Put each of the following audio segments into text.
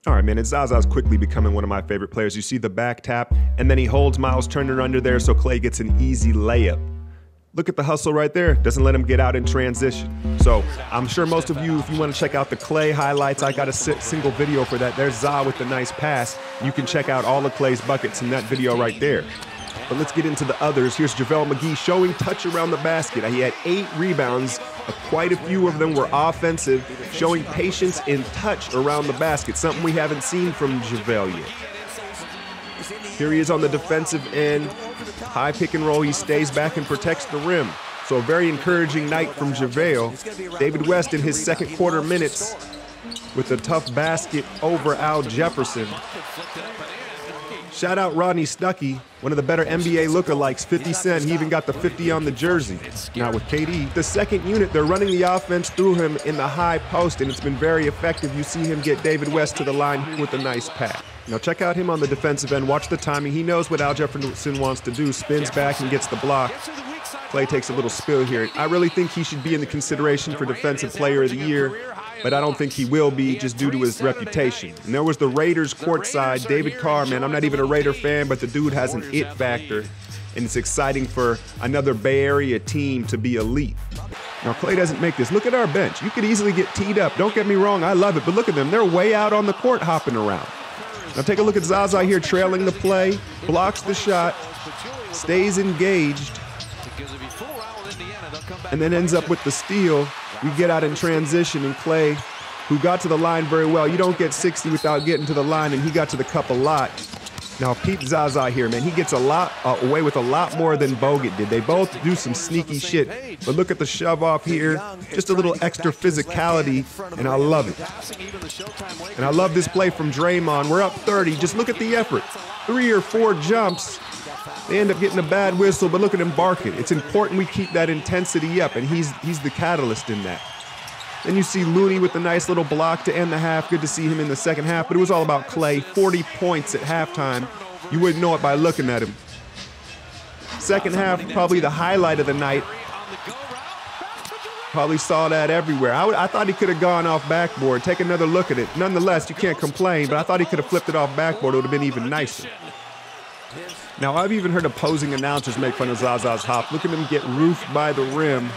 All right, man, and Zaza's quickly becoming one of my favorite players. You see the back tap, and then he holds Miles Turner under there so Klay gets an easy layup. Look at the hustle right there. Doesn't let him get out in transition. So I'm sure most of you, if you want to check out the Klay highlights, I got a single video for that. There's Za with the nice pass. You can check out all of Klay's buckets in that video right there. But let's get into the others. Here's JaVale McGee showing touch around the basket. He had 8 rebounds. Quite a few of them were offensive, showing patience and touch around the basket, something we haven't seen from JaVale yet. Here he is on the defensive end. High pick and roll. He stays back and protects the rim. So a very encouraging night from JaVale. David West in his second quarter minutes with a tough basket over Al Jefferson. Shout out Rodney Stuckey, one of the better NBA lookalikes, 50 Cent. He even got the 50 on the jersey. Now with KD, the second unit, they're running the offense through him in the high post, and it's been very effective. You see him get David West to the line with a nice pass. Now check out him on the defensive end. Watch the timing. He knows what Al Jefferson wants to do. Spins back and gets the block. Klay takes a little spill here. I really think he should be in the consideration for Defensive Player of the Year, but I don't think he will be just due to his reputation. And there was the Raiders courtside. David Carr, man, I'm not even a Raider fan, but the dude has an it factor, and it's exciting for another Bay Area team to be elite. Now, Klay doesn't make this. Look at our bench. You could easily get teed up. Don't get me wrong, I love it, but look at them. They're way out on the court hopping around. Now take a look at Zaza here trailing the play, blocks the shot, stays engaged, and then ends up with the steal. We get out in transition, and Klay, who got to the line very well. You don't get 60 without getting to the line, and he got to the cup a lot. Now, peep Zaza here, man. He gets away with a lot more than Bogut did. They both do some sneaky shit, but look at the shove off here. Just a little extra physicality, and I love it. And I love this play from Draymond. We're up 30. Just look at the effort. 3 or 4 jumps. They end up getting a bad whistle, but look at him bark it. It's important we keep that intensity up, and he's the catalyst in that. Then you see Looney with a nice little block to end the half. Good to see him in the second half, but it was all about Klay. 40 points at halftime. You wouldn't know it by looking at him. Second half, probably the highlight of the night. Probably saw that everywhere. I thought he could have gone off backboard. Take another look at it. Nonetheless, you can't complain, but I thought he could have flipped it off backboard. It would have been even nicer. Now, I've even heard opposing announcers make fun of Zaza's hop. Look at him get roofed by the rim.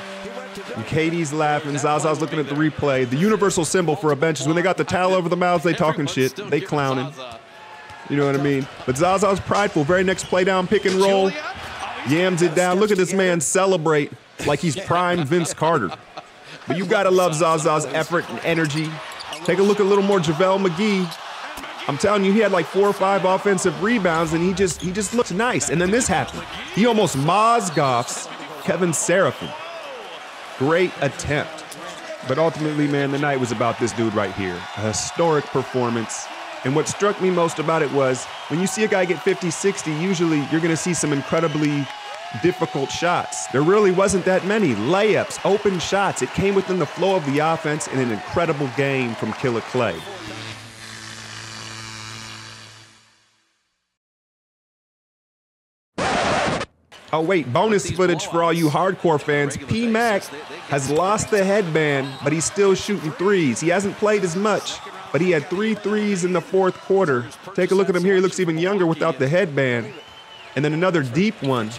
And KD's laughing. Zaza's looking at the replay. The universal symbol for a bench is when they got the towel over the mouths, they talking shit. They clowning. You know what I mean? But Zaza's prideful. Very next play down, pick and roll. Yams it down. Look at this man celebrate like he's prime Vince Carter. But you got to love Zaza's effort and energy. Take a look at a little more JaVale McGee. I'm telling you, he had like 4 or 5 offensive rebounds, and he just looks nice. And then this happened. He almost Mozgoffs Kevin Seraphin. Great attempt. But ultimately, man, the night was about this dude right here. A historic performance. And what struck me most about it was when you see a guy get 50, 60, usually you're going to see some incredibly difficult shots. There really wasn't that many. Layups, open shots. It came within the flow of the offense in an incredible game from Killer Klay. Oh wait, bonus footage for all you hardcore fans. P-Mac has lost the headband, but he's still shooting threes. He hasn't played as much, but he had 3 threes in the fourth quarter. Take a look at him here. He looks even younger without the headband. And then another deep one.